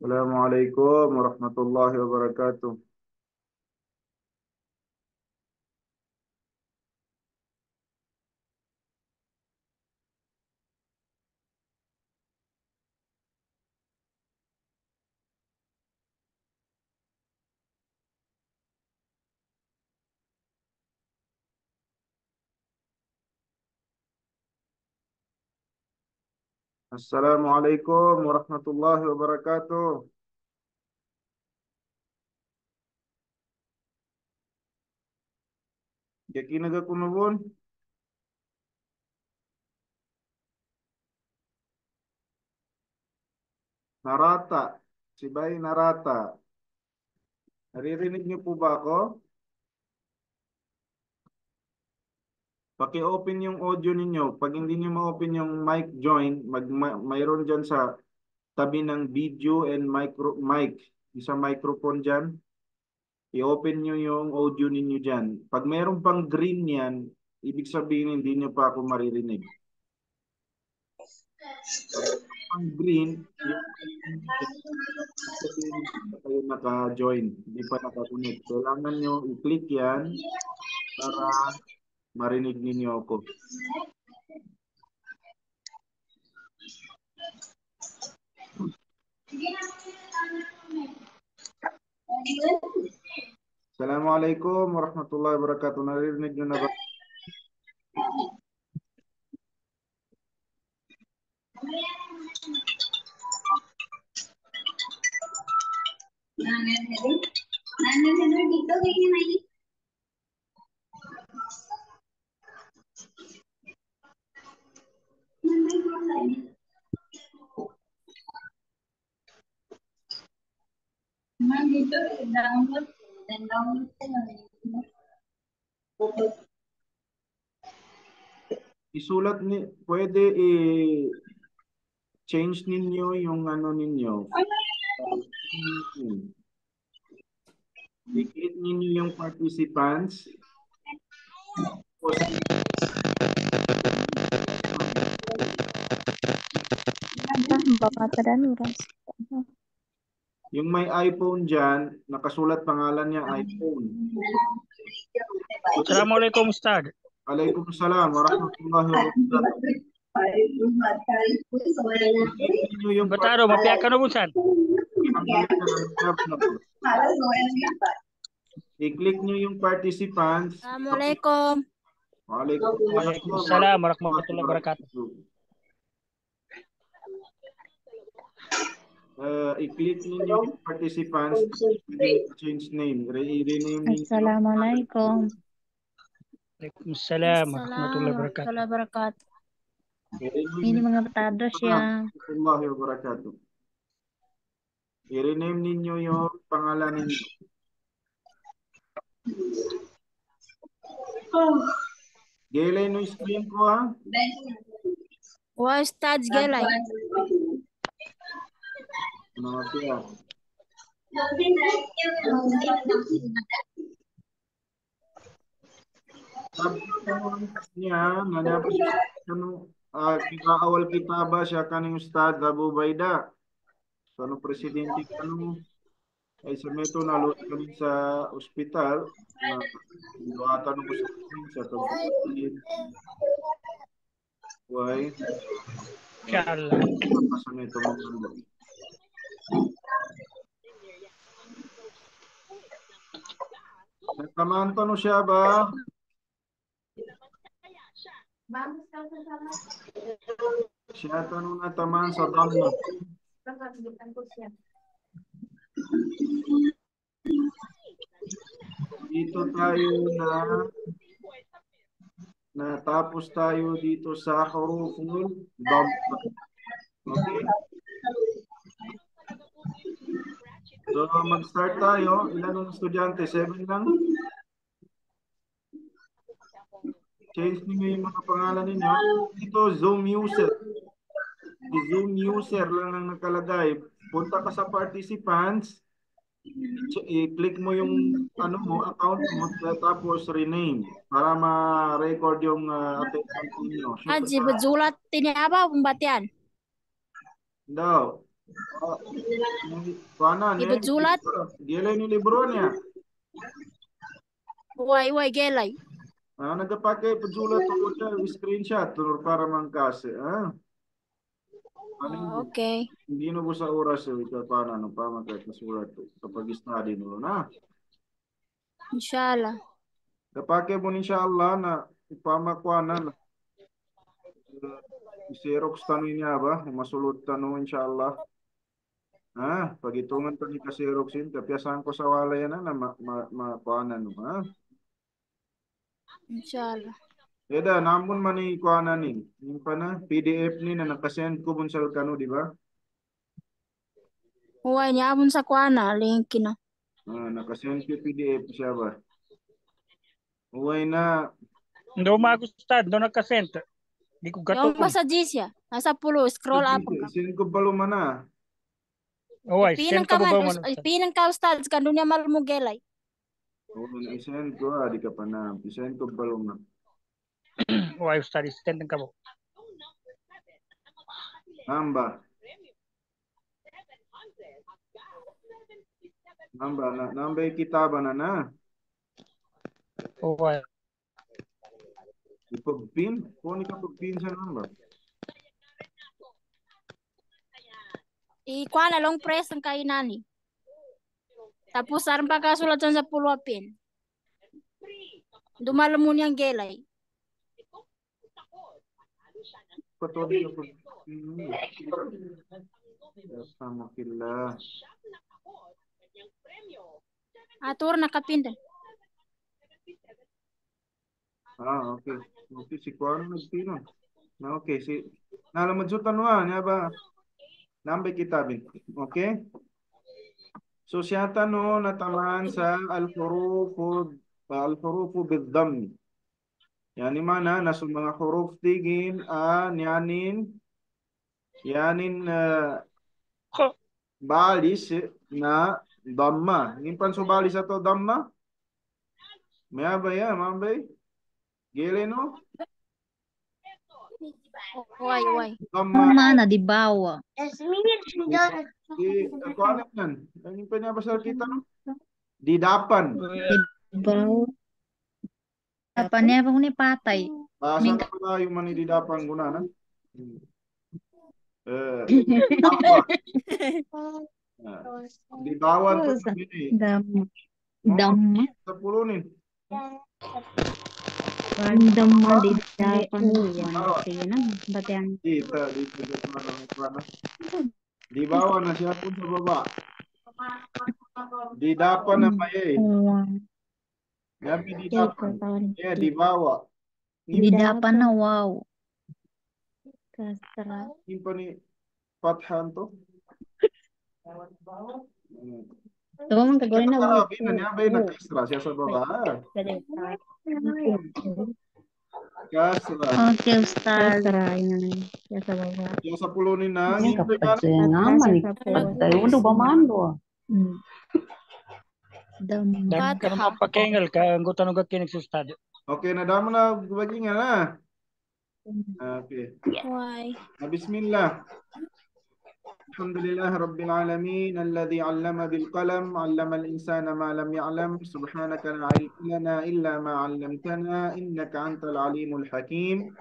Assalamualaikum warahmatullahi wabarakatuh. Assalamualaikum warahmatullahi wabarakatuh. Jaki naga kumabon? Narata. Si Bay Narata. Naririnig niyo po ba ako? Paki-open yung audio ninyo. Pag hindi niyo ma-open yung mic join, mayroon dyan sa tabi ng video and mic. Isa microphone dyan. I-open nyo yung audio ninyo dyan. Pag mayroon pang green yan, ibig sabihin hindi nyo pa ako maririnig. Pag pang green, yung sabihin hindi kayo naka-join, hindi pa naka-connect. Kailangan nyo i-click yan para marinig ninyo ako. Assalamualaikum warahmatullahi wabarakatuh. Naririnig nyo na ba? Isulat ni, pwede i-change ninyo yung ano ninyo. I-click ninyo yung participants. Yung may iPhone dyan, nakasulat pangalan niya iPhone. Assalamualaikum Ustad. Waalaikumsalam warahmatullahi wabarakatuh. Yung Betaro mapiakan mo Ustad. I-click nyo yung participants. Assalamualaikum. Waalaikumsalam warahmatullahi wabarakatuh. I-click ninyo yung participants. Change name. Rename ninyo. Assalamualaikum. Waalaikumsalam warahmatullahi wabarakatuh. Ini mga batados ya. Warahmatullahi wabarakatuh. I-rename ninyo yung pangalan ninyo. Gelay no screen ko ha. Ustad gelay. Mga niya nanapos awal kita ba siya kaning Ustad Abu Baida. So ano presidente kanong ay sa meto naluot kami sa ospital na duwatan ko sa pagkain. Why? Insyaallah. Sa meto mo. Nagtamaan pa no siya ba? Siya tanong na tamaan sa dhamma. Dito tayo natapos tayo dito sa huruful dhamma. Okay? So mag-start tayo. Ilan ang estudyante? 7 lang? Change niyo yung mga pangalan ninyo. Dito, Zoom user. Zoom user lang ang nakalagay. Punta ka sa participants. I-click mo yung ano mo, account mo, tapos rename para ma-record yung attendance ninyo. Haji berjulat ini apa pembatian? Daw. Oh, kuana Ibut sulat. Gelay ni libro niya. Uway, gelay. Nagapake pajulat ko siya, screenshot tulor para mangkase. Okay. Hindi na po sa oras ito paano ano pa magkakasulat kapag study no na. Inshallah. Kapake mo inshallah na ipamakwanan Xerox tanong niya ba? Masulot tanong inshallah. Pagitungan pa ni ka Xerox yun. Kapiyasahan ko sa wala yan na makuanan no. Inshallah. Eda, namun man ni kuanan ni. Yung pa na, PDF ni na nakasend ko bunsal kano, di ba? Uway niya amon sa kuana, link na. Nakasend ko PDF siya ba? Uway na. Hindi umagustad, doon nagkasent. Hindi ko Yung gatong. basa siya. Nasa pulo, scroll up. Send ko balo man na. Uway, send ka ba man? Pinang ka ustad, kando niya malmugelay. I-send ko di ka pa na. I-send ko balo man. Uway, ustad, send ka ba? Namba, yung kitaba na. Uway. Ipag-pin? Kung ka pag-pin sa number. Ikuan long press ang kainani. Tapos sarang pagkasulat sa pulwapin. Dumalo mo niyang gelay. Patuloy na sama kila. Atur nakapinda. Okay. Okay, si Kuano nagpino. Okay, nalamad sa tanuan, niya ba? Nambay kitabin. Okay? So siya tanong natamaan sa al-hurufu bid-dhammi. Yani mana nasul mga huruf tigin yanin balis na dhamma. Ngimpan so balis ato dhamma? Maya ba ya, mambay? Gele no? Uway. Dhamma. Na di bawa. Ako alam yan. Ang pinabasal kita no? Didapan. Bawa. Dapan niya pang ni patay. Basa na pala yung manididapan guna na. Dibawan pa sa ini. Damma. Sa pulunin. Damma di dapan. Batang. Dito. Dibawan na siya pun sa baba. Didapan na pa eh. Gabi didapan. Dibawa. Didapan na wow. Kastra. Yung pa ni Pathan to. Ito mong kagawin na wow. Nangyabay nag-extra siya sa baba. Kasra. Okay, Ustaz. Siya sa baba. Yung sa pulunin na. Tayo mo ba mando? Dan ka naman pakengal ka, ang gutanong kinig sa ustad. Okay, nadama na baging na. Okay. Why? Bismillah. Alhamdulillah Rabbil Alamin alladhi 'allama bil qalam 'allama al insana ma lam ya'lam subhanaka la 'ilma lana illa ma 'allamtana innaka antal alimul hakim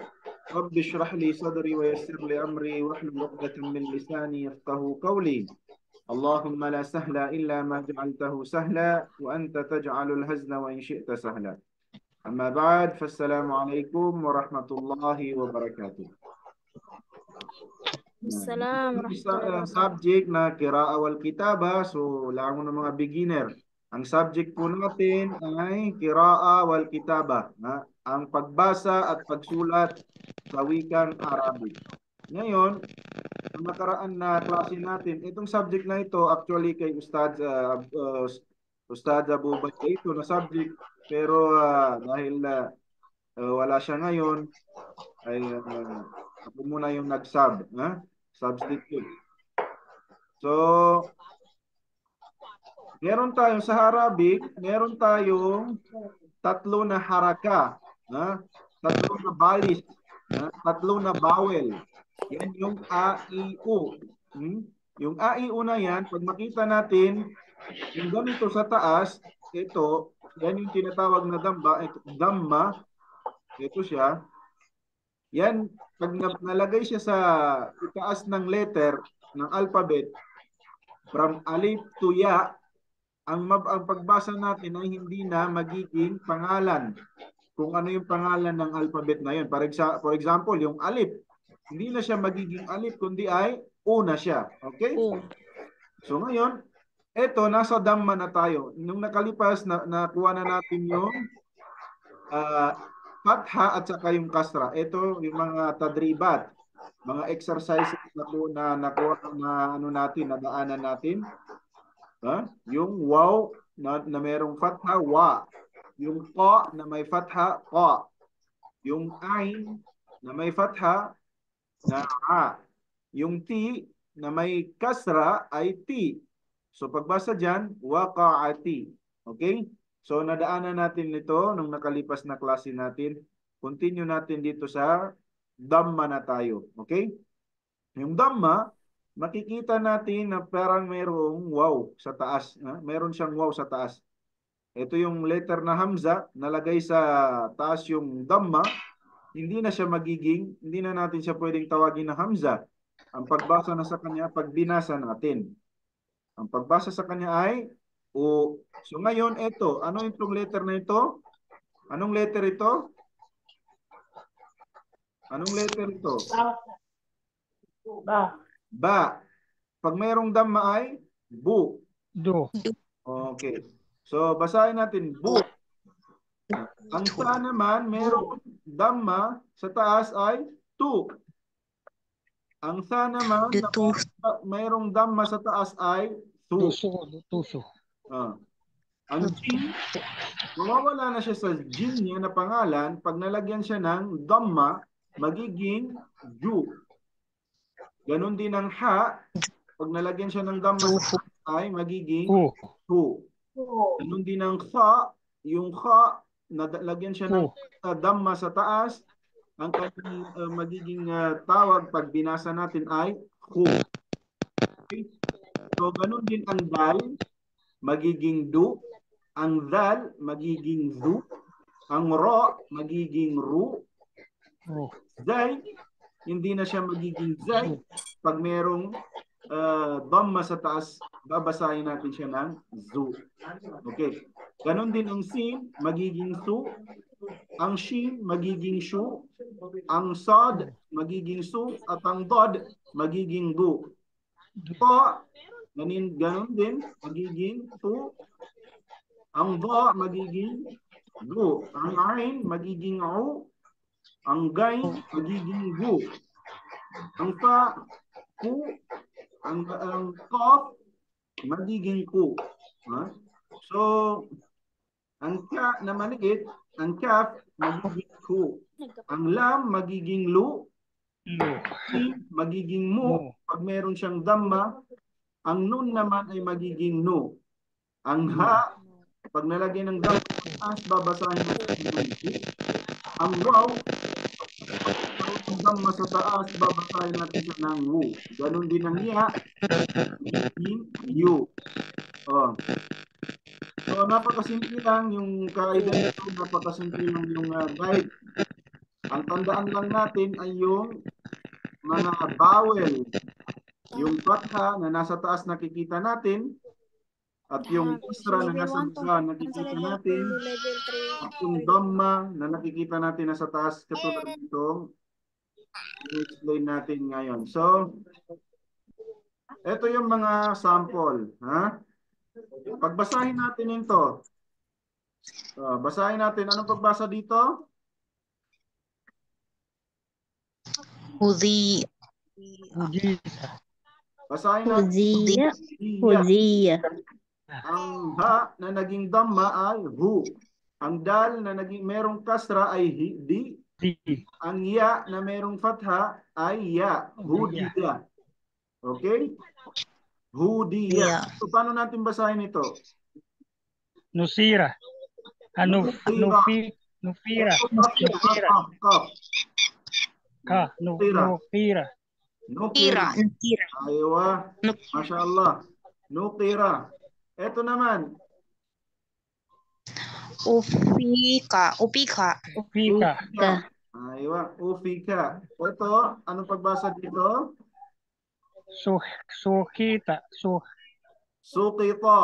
rabbi ishrah li sadri wa yassir li amri wahlul 'uqdatam min lisani yafqahu qawli Allahumma la sahla illa ma ja'altahu sahla wa anta taj'alul hazna wa in syi'ta sahla amma ba'd fassalamu alaikum warahmatullahi wabarakatuh. Subject na qira'a wal kitaba. So, langon ng mga beginner. Ang subject po natin ay qira'a wal kitaba. Ang pagbasa at pagsulat sa wikang Arabic. Ngayon, ang nakaraan na klase natin, itong subject na ito, actually kay Ustad Abu Bakr ito na subject. Pero dahil wala siya ngayon, ay ako muna yung substitute. So, meron tayong sa Arabic, meron tayong tatlo na haraka, tatlo na balis, tatlo na vowel. Yan yung a, i, u. Yung ai una yan, pag makita natin yung ganito sa taas, ito, yan yung tinatawag na damma, ito siya. Yan, pag nalagay siya sa itaas ng letter ng alphabet, from alif to ya, ang pagbasa natin ay hindi na magiging pangalan. Kung ano yung pangalan ng alphabet na yun. For example, yung alif, hindi na siya magiging alif, kundi ay una siya. Okay? So ngayon, eto, nasa damma na tayo. Nung nakalipas, nakuha na natin yung fatha at saka yung kasra. Ito yung mga tadribat, mga exercises na nakuha na ano natin, nadaanan natin. Yung waw na merong fatha, wa. Yung qa na may fatha, qa. Yung ain na may fatha, na a. Yung ti na may kasra ay ti. So pagbasa dyan, waqa'ati. Okay? So nadaanan natin ito nung nakalipas na klase natin. Continue natin dito sa Dhamma na tayo. Okay? Yung Dhamma, makikita natin na parang mayroong wow sa taas. Meron siyang wow sa taas. Ito yung letter na Hamza, nalagay sa taas yung Dhamma, hindi na natin siya pwedeng tawagin na Hamza. Ang pagbasa na sa kanya, pag binasa natin. Ang pagbasa sa kanya ay O. So ngayon, ito. Ano itong letter na ito? Anong letter ito? Anong letter ito? Ba. Ba. Pag mayroong damma ay Bu. Do. Okay. So basahin natin Bu. Ang sa naman, mayroong damma sa taas ay Tu. Ang sa naman, mayroong damma sa taas ay Tu. Tuso. Ang jin, mawawala na siya sa jin niya na pangalan pag nalagyan siya ng dhamma, magiging ju. Ganon din ang ha, pag nalagyan siya ng dhamma sa ay magiging hu. Ganon din ang kha, yung kha, nalagyan siya ng dhamma sa taas, ang kanyang magiging tawag pag binasa natin ay hu. Okay? So ganon din ang dal, magiging du. Ang dal, magiging zu. Ang ro, magiging ru. Zay, hindi na siya magiging zay. Pag merong dhamma sa taas, babasahin natin siya ng zu. Okay. Ganon din ang sin, magiging su. Ang shin, magiging shu. Ang sad, magiging su. At ang dod, magiging du. To, ganon din, magiging tu. Ang dha magiging gu. Ang ain magiging u. Ang gain magiging gu. Ang fa ku. Ang qaf magiging ku. So ang ka na maliit, ang kaf magiging ku. Ang lam magiging lu. Magiging mu pag meron siyang dhamma. Ang nun naman ay magiging nu. Ang ha, pag nalagay ng dhamma, babasahin natin ng gu. Ang waw, pag ng dhamma sa taas, babasahin natin siya ng wu. Ganon din ang ya, magiging yu. So, napakasimple lang yung kaida nito, napakasimple lang yung guide. Ang tandaan lang natin ay yung mga vowel. Yung fatha na nasa taas nakikita natin, at yung kasra na nasa baba nakikita natin, at yung dhamma na nakikita natin nasa taas, katulad nito, i-explain natin ngayon. So, ito yung mga sample. Pagbasahin natin ito. Basahin natin. Anong pagbasa dito? Hudhi. Basahin natin. Hudhiya. Ang ha na naging dhamma ay hu. Ang dal na naging merong kasra ay di. Ang ya na merong fatha ay ya. Hudiya. Okay? Hudiya. So, paano natin basahin ito? Nusira. Nufira. Nufira. Nufira. Nukira. Nukira. Aywa. Nuk- Masya Allah. Nukira. Ito naman. Upika. Upika. Ufika. Ufika. Aywa. Ufika. Ito, anong pagbasa dito? Sukita. Sukita.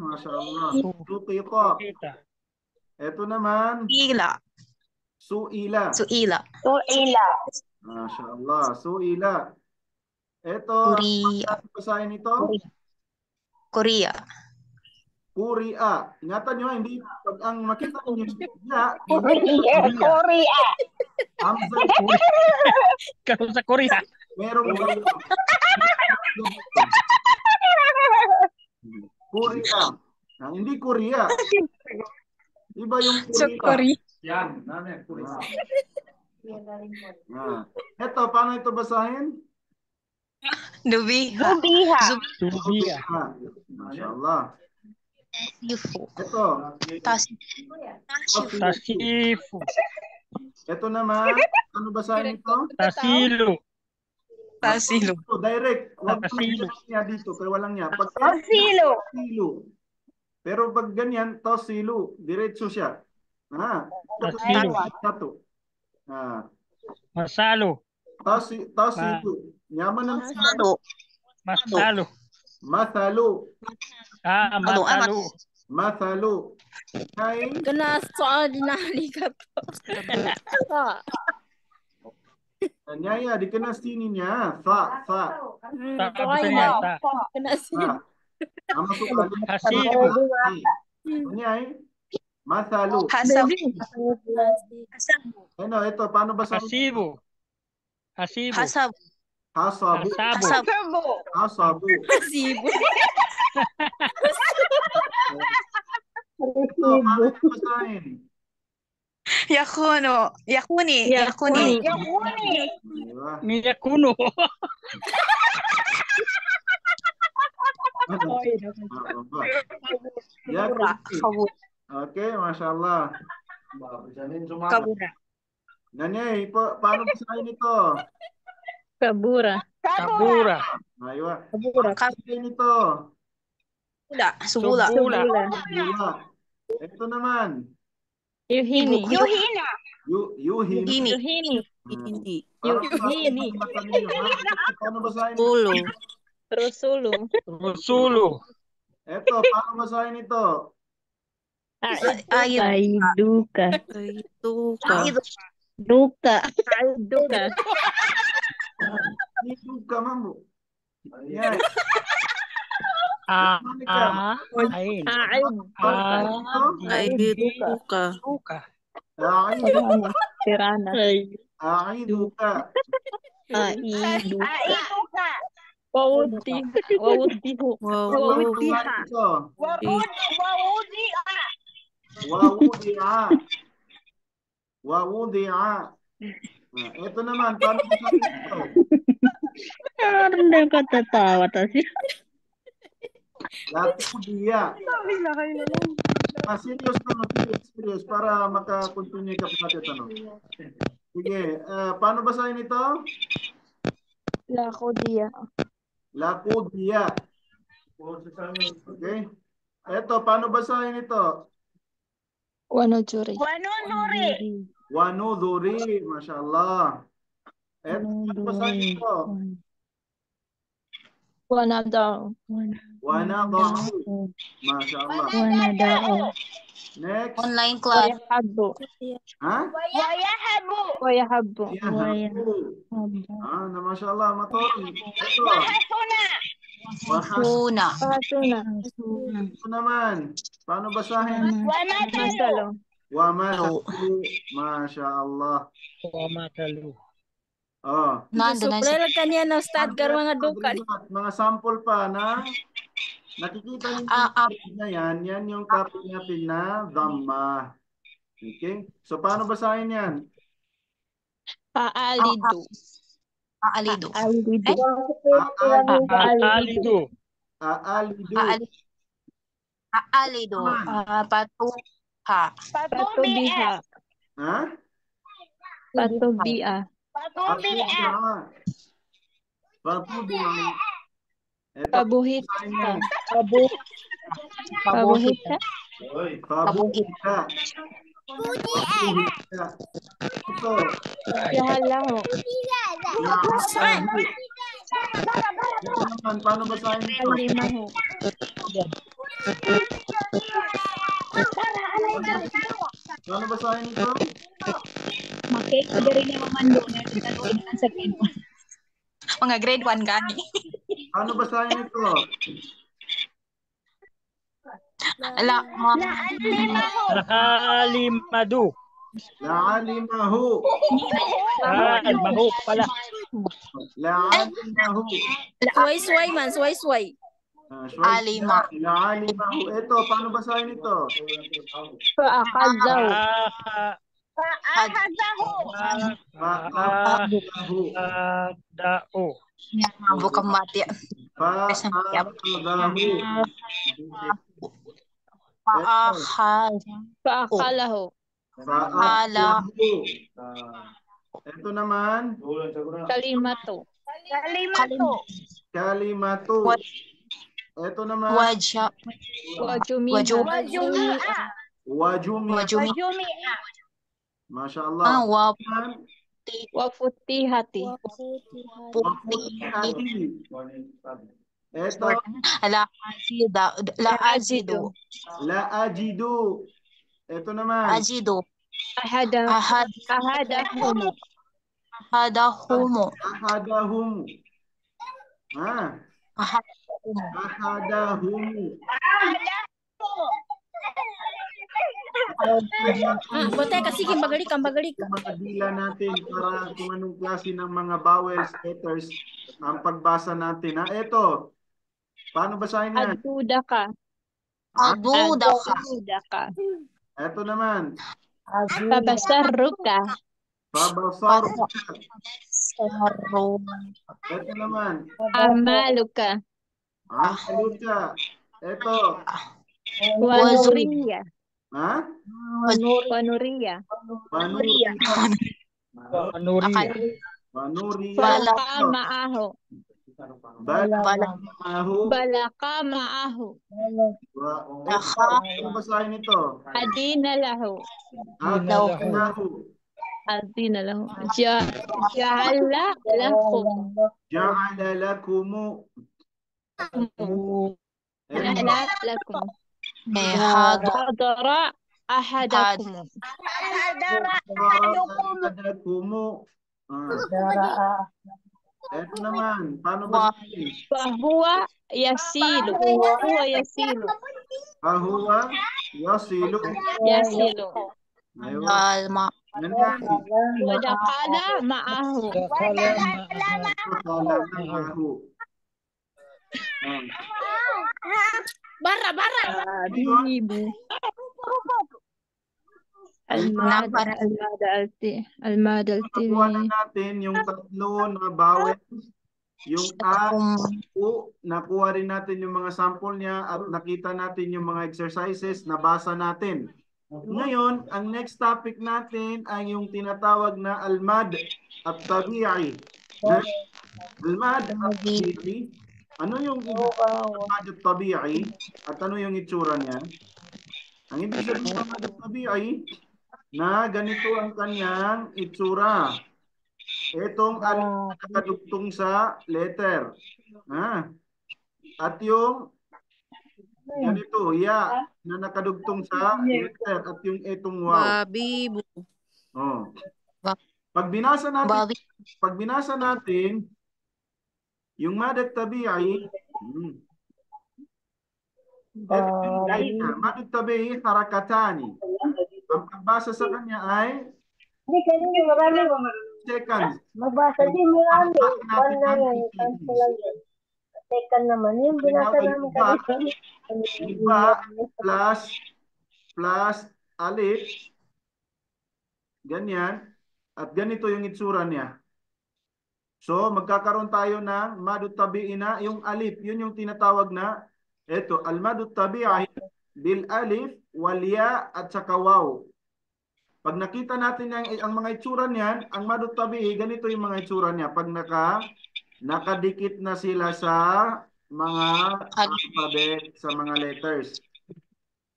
Masya Allah. Sukita. Sukita. Ito naman. Ila. Suila. Suila. Masya Allah. Suila. Ito, Korea. ano basahin ito? Korea. Korea. Ingatan nyo, hindi, pag ang makita nyo, ya, Korea. Hamza, Kaso sa Korea. merong Korea. Hindi Korea. Iba yung Korea. Yan, namin, Korea. Ito, paano ito basahin? Nubiha. Subia. Masya Allah. Yufu. Ito. Tasifu. Ito naman. Ano basahin ito? Tasilu. Tasilo. Direct. Huwag Tasilo. niya dito. Kaya walang niya. Pag tasilo. Pero pag ganyan, tasilo. Diretso siya. Tasilo. Satu. Masalo. Tasilo. Yaman ng Masalo. Masalo. Matalo. Masalo. Matalo. Kay Kena soal dinali ka po. Nyaya, dikenal sini niya. Fa. Tapos niya. Kena sini. Masuk alif. Hasibu. Nyay. Matalo. Hasabu. Ano, ito, paano basahin? Hasibu. Hasibu. Hasabu. Hasabu. Hasabu. Hasabu. Sibo. Ito, paano ito basahin? Yakuno. Yakuni. Diba? Minyak kuno. Ya, Kabura. Oke, Masya Allah. Kabura. Nanyay, paano basahin ito? Kabura. Kabura. Ayo. Kabura. Basahin ito. Subula. Subula. Gila. Ito naman. Yuhini. Yuhini. Yuhini. Yuhini. Paano basahin ito? Pulu. Rusulu. Rusulu. Ito, paano basahin ito? Aiduka. Duka. Duka. Duka, mambo. Yan. Ain. Aiduka. Duka. Tirana. Aiduka. Aiduka. Wawudihu. Wawudiha. Wawudi'a. Ito naman, paano basahin ito? Hindi ko tatawa kasi. Lakudiya. Serious naman, serious, para maka-continue ka pa tanong. Sige, paano basahin ito? Lakudiya. Lakudiya. Okay. Ito, paano basahin ito? Wanujuri. Wanudhuri. Masya Allah. Ito, paano basahin ito? Wanadao. Wanadau. Masya Allah. Wanadao. Next. Online class. Wayahabu. Ha? Wayahabu. Na Masya Allah, matori. Ito. Una. Wahasuna. Ito naman. Paano basahin? Masalo. Wamatalu. Masya Allah. Wamatalu. Oh. Nando na siya. Suplero kanya na Ustad kar mga duka. Mga sample pa na nakikita niyo na yan yung kapil na dhamma. Okay? So, paano basahin yan? Aalidu. Aalidu. Aalidu. Aalidu. Aalidu. Aalidu. Patuha. Patubiha. Ha? Patubiha. Patubiha. Pabubuhay. Ito, Pabuhit basahin ka. niyo. Pabuhit ka. Pabuhit ka. Pabuhit ka. Ito. Yahalaho. Laali. Ito naman, paano basahin ito? Alimaho. Paano basahin ito? Makik, dari na mamando na nagkaroon sa grade 1. Mga grade 1 gani. Paano basahin ito? Alimadu. Laalimahu. Mahu pala. Laalimahu. Suway-suway man, suway-suway. Alima. Laalimahu. Ito, paano basahin ito? Paakadaw. Paakadahu. Dao. Bukang mati. Paakadahu. Paakalaho. Paakadahu. Ito naman. Kalimato. Kalimatu. Ito naman. Wajumiha. Wajumi. Masya Allah. Wafutihati. Wafutihati. Ito. La azidu. Ito naman. Azidu. Ahadahumu. Ahadahumu. Ahadahum. Ahadahumu. Bote kasi bagalik ang bagalik. Mga dila natin para kung anong klase ng mga vowels, letters ang pagbasa natin. Ito. Paano basahin yan? Adudaka. Adudaka. Ito naman. Pabasaruka. Pabasaruka. Ito naman. Amaluka. Amaluka. Ito. Wanuriya. Wanuriya. Balaka maaho. Balaka maaho. Ano basahin ito? Adina lahu. Adina lahu. Ja'ala lakum. Ja'ala lakumu. Ja'ala lakum. Hadara ahadakum. Ito naman. Paano basahin? Fahuwa yasilu. Huwa yasilu. Fahuwa yasilu. Yasilu. Alma. Wadakala ma'ahu. Bara. Bibu. Almada alti. Nakuha na natin yung tatlo na bawel. Yung u, nakuha rin natin yung mga sample niya at nakita natin yung mga exercises na basa natin. Ngayon, ang next topic natin ay yung tinatawag na almad at tabi'i. Almad at tabi'i. Ano yung almad at tabi'i? At ano yung itsura niya? Ang ibig sabihin ng almad at tabi'i na ganito ang kanyang itsura. Itong alif na nakadugtong sa letter. At yung ganito, ya, na nakadugtong sa letter. At yung itong wow. Pag binasa natin, yung mad at tabi'i, mad at tabi'i, harakatani. Ang pagbasa sa kanya ay seconds. Magbasa din yung second naman. Yung binasa namin kanina. Iba plus alif. Ganyan. At ganito yung itsura niya. So, magkakaroon tayo ng madut tabi'i na yung alif. Yun yung tinatawag na ito, al-madut tabi'i bil alif, wal ya at saka waw. Pag nakita natin ang mga itsura niyan, ang madut tabi'i, ganito yung mga itsura niya. Pag nakadikit na sila sa mga alphabet, sa mga letters.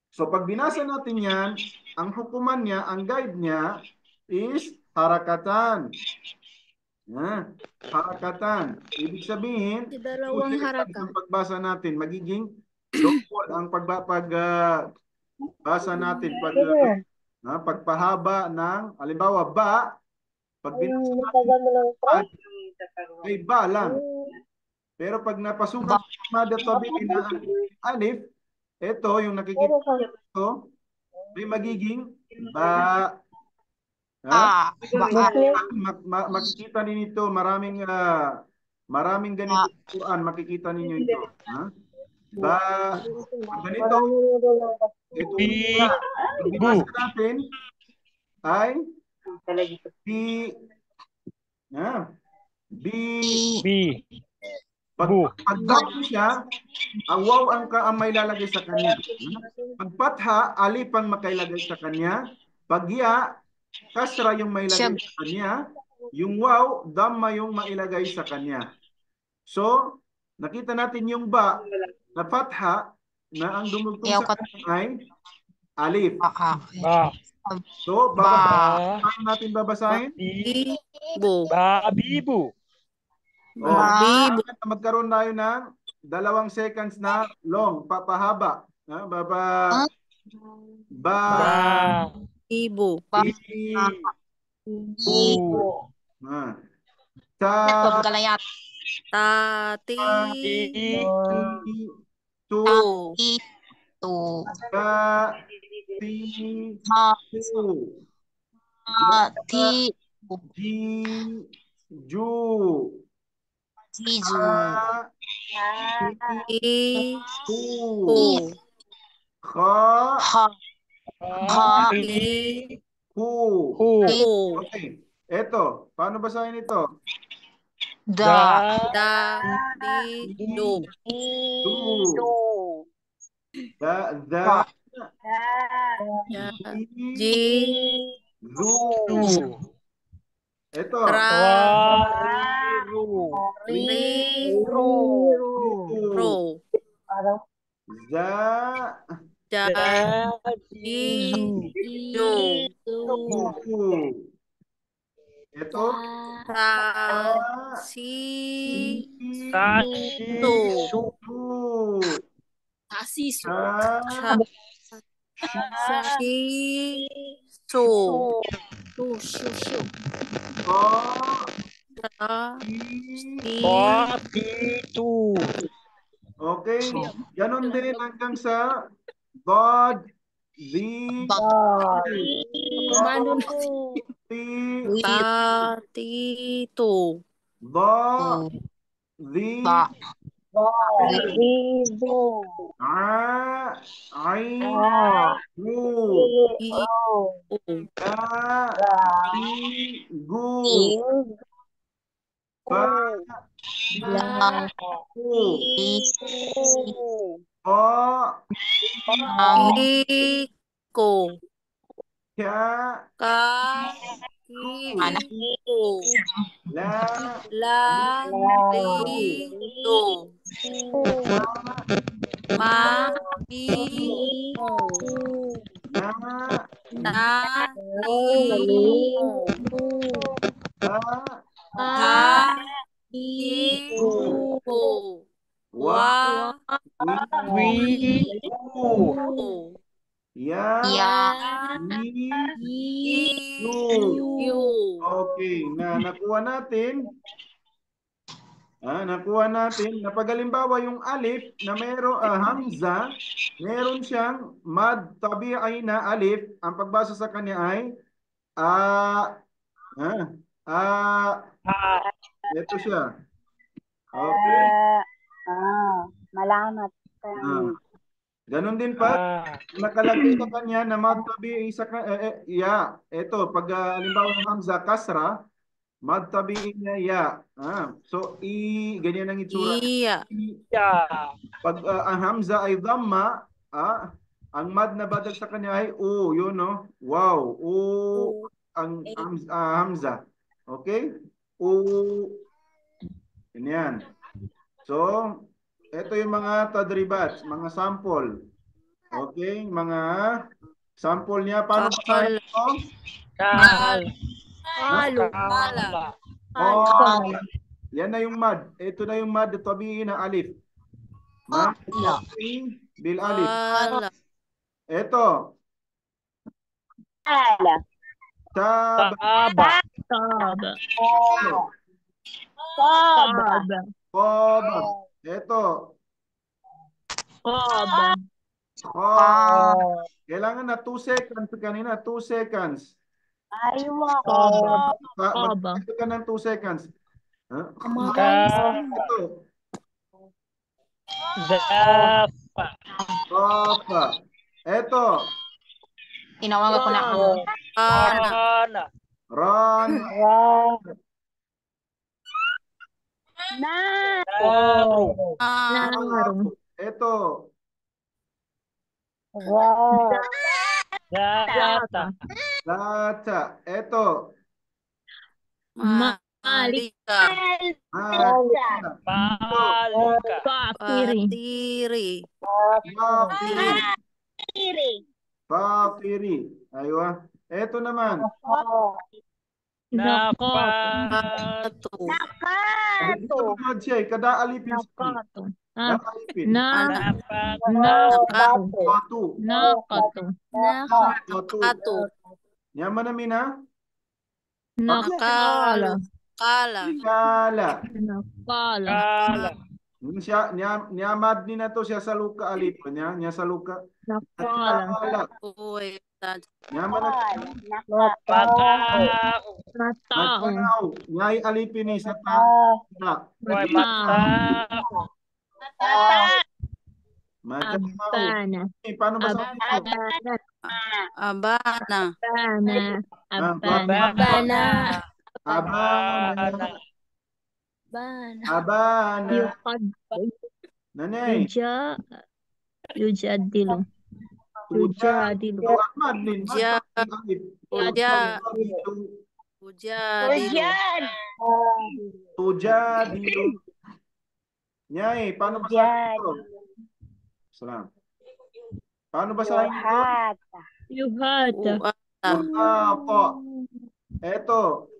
So pag binasa natin yan, ang hukuman niya, ang guide niya is harakatan. Harakatan. Ibig sabihin, Dalawang haraka. ang pagbasa natin, magiging double ang pagbasa natin. Pagpahaba ng, halimbawa, ba, pag binasa natin, ay ba lang. Pero pag napasukan sa mada tabi'in na alif, ito, yung nakikita ito, may magiging ba. Makikita ninyo ito, maraming ganito sa Quran, makikita ninyo ito. Ba, ganito, ito, pag binasa natin, ay B. Pag double siya, ang waw ang may lalagay sa kanya. Pag patha, alif ang makailagay sa kanya. Pag ya, kasra yung may lagay sa kanya. Yung waw, dhamma yung mailagay sa kanya. So, nakita natin yung ba na fatha na ang dumugtong sa kanya ay alif. So, paano natin babasahin? Babibo. Magkaroon tayo ng 2 seconds na long, papahaba. Ibo. Tati. Okay. Eto, paano basahin ito? Ito. Ito. Okay. Ganon din hanggang sa God, Tatito. Okay, nakuha natin. Nakuha natin na pag halimbawa yung alif na meron hamza, meron siyang mad tabi'i na alif, ang pagbasa sa kanya ay ito siya. Okay. Malamat. Ganon din pa, nakalagay sa kanya na mad tabi'i sa ya. Ito, pag halimbawa ng hamza kasra, mad tabi'i niya ya. So ganyan ang itsura. Pag ang hamza ay dhamma, ang mad na badal sa kanya ay o, yun no? Wow, o ang hamza. Okay? O. Ganyan. So, ito yung mga tadribats, mga sample. Okay, mga sample niya. Paano basahin ito? Kal. Halo. Kala. Oh, yan na yung mad. Ito na yung mad tabi'i na alif. Mad tabi'i bil alif. Ito. Ala. Sab. Taba. Taba. Saba. Koba. Ito. Koba. Kailangan na 2 seconds kanina. 2 seconds. Aywa. Koba. Ito ka ng 2 seconds. Huh? Kaba. Ito. Zafa. Koba. Ito. Tinawag ako na ang Ana. Ran. Daru. Naru. Ito. Data. Lata. Ito. Malika. Malika. Patiri. Papiri. Aywa. Ito naman. Napatu. Ito naman siya. Kada alipin siya. Nakato. Kada alipin. Napatu. Patu. Nakato. Patu. Yaman namin ha? Nakala. Kala. Nakala. Kala. Siya, niyamad ni na to siya sa luka alip. Niya sa luka. Nakala. Kala. Yaman namin. Matao. Matao. Matao. Niyay alipin ni sa tao. Hoy, matao. Matao. Abana. Paano ba sa ito? Abana. Abana. Abana. Nanay. Yujadilu. Yujadilu. Ahmad nin. Tujadilu. Nyai, paano basahin ito? Salam. Paano basahin ito? Yuhata. Yuhata. Eto.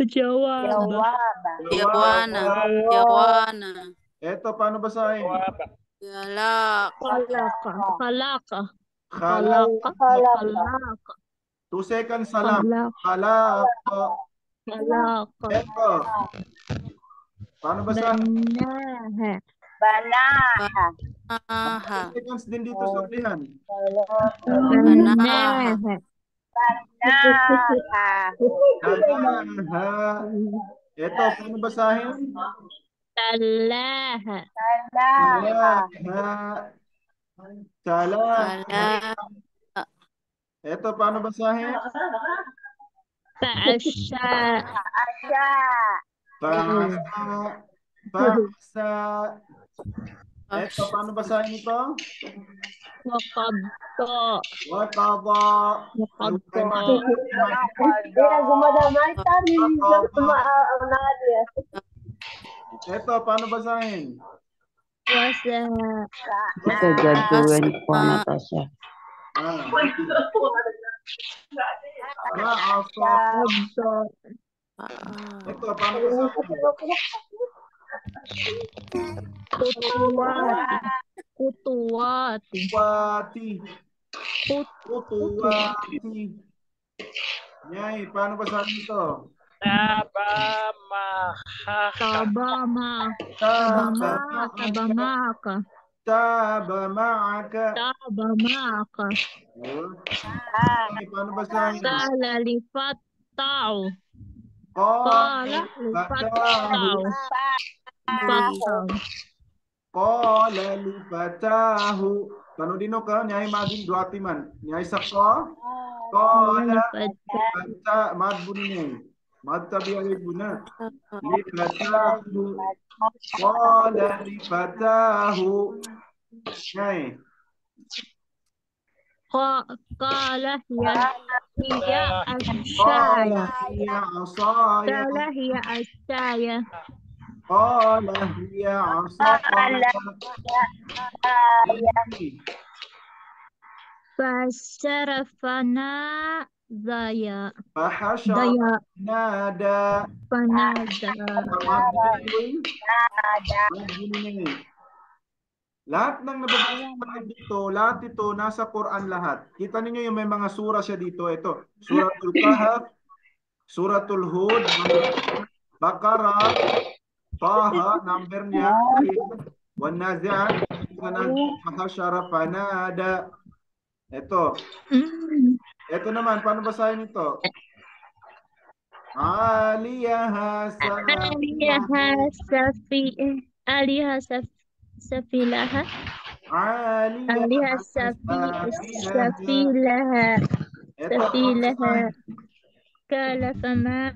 Jawaba. Yawana. Eto, paano basahin? Kalaka. Khalaq. 2 seconds salam. Khalaq. Eto. Paano basahin? Banaha. 2 seconds din dito sa ulihan. Banaha. Kalaha. Eto, paano basahin? Talaha. Kalaha. Eto, paano basahin? Ta'asha. Basa. Eto, paano basahin ito? Wakabto. Wataba. Eto, paano basahin? Wasa. Kegaduhan po Natasha. Eto, paano basahin? Kutuwati. Kutuwati. Nyay, paano basahin ito? Tabamaka. Nyay, paano basahin? Kalalipatao. Qala li fatahu. Kano dino ka nyai magin duati man. Nyai sakko. Qala fata mad bunne. Mad tabi ali bunna. Li fatahu. Qala li fatahu. Nyai. قال هي قال عصاي. هي عصاي. قال هي عصاي. قال هي عصاي. فصرفنا ضيا فحشر نادى. فنادى. Lahat ng nababasa natin dito, lahat ito nasa Quran lahat. Kita ninyo yung may mga sura siya dito. Ito, Suratul Kahf, Suratul Hud, Baqarah, Taha, number niya, Wan Nazi'at, Mahashara Fanada. Ito. Ito naman, paano basahin ito? Aliyaha safilaha. Aliyaha safilaha. Kala fama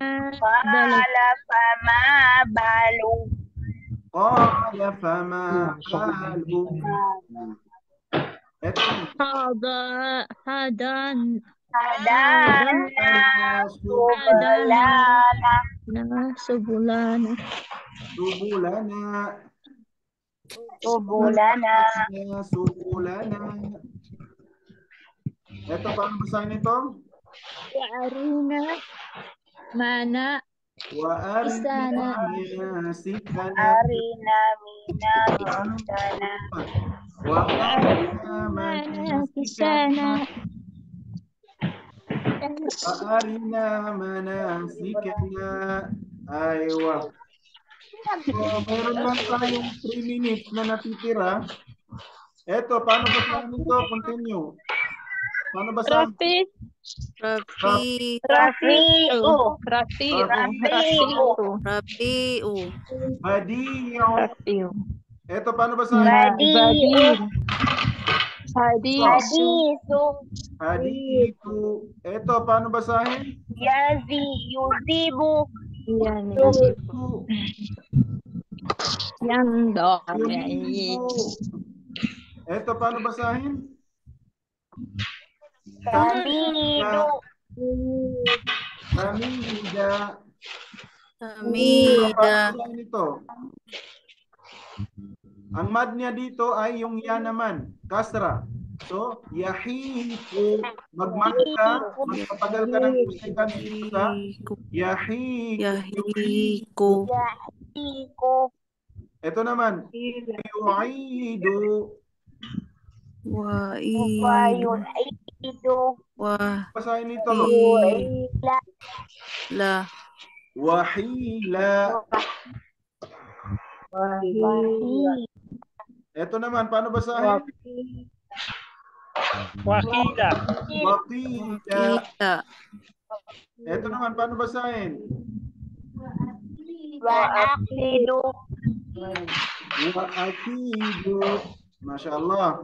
balu. Qala fama balu. Ito. Hadana subulana. Ito, paano basahin ito? Arina mana Arina manasikana. Arina manasikana. Aywa. So, meron lang tayong 3 minutes na natitira. Eto, paano basahin ito? Continue. Paano basahin? Badi'u. Eto, paano basahin? Hadithu. Eto, paano basahin? Yuzibu. Eto, paano basahin? Hamida. Paano basahin ito? Ang mad niya dito ay yung ya naman, kasra. So, yahiku. Magmad ka, magpapagal ka ng usikan sa yahiku. Ito naman, yu'idu. Basahin ito. Wahila. Ito naman, paano basahin? Wakila. Ito naman, paano basahin? Wa'aqidu. Wa'aqidu. Masya Allah.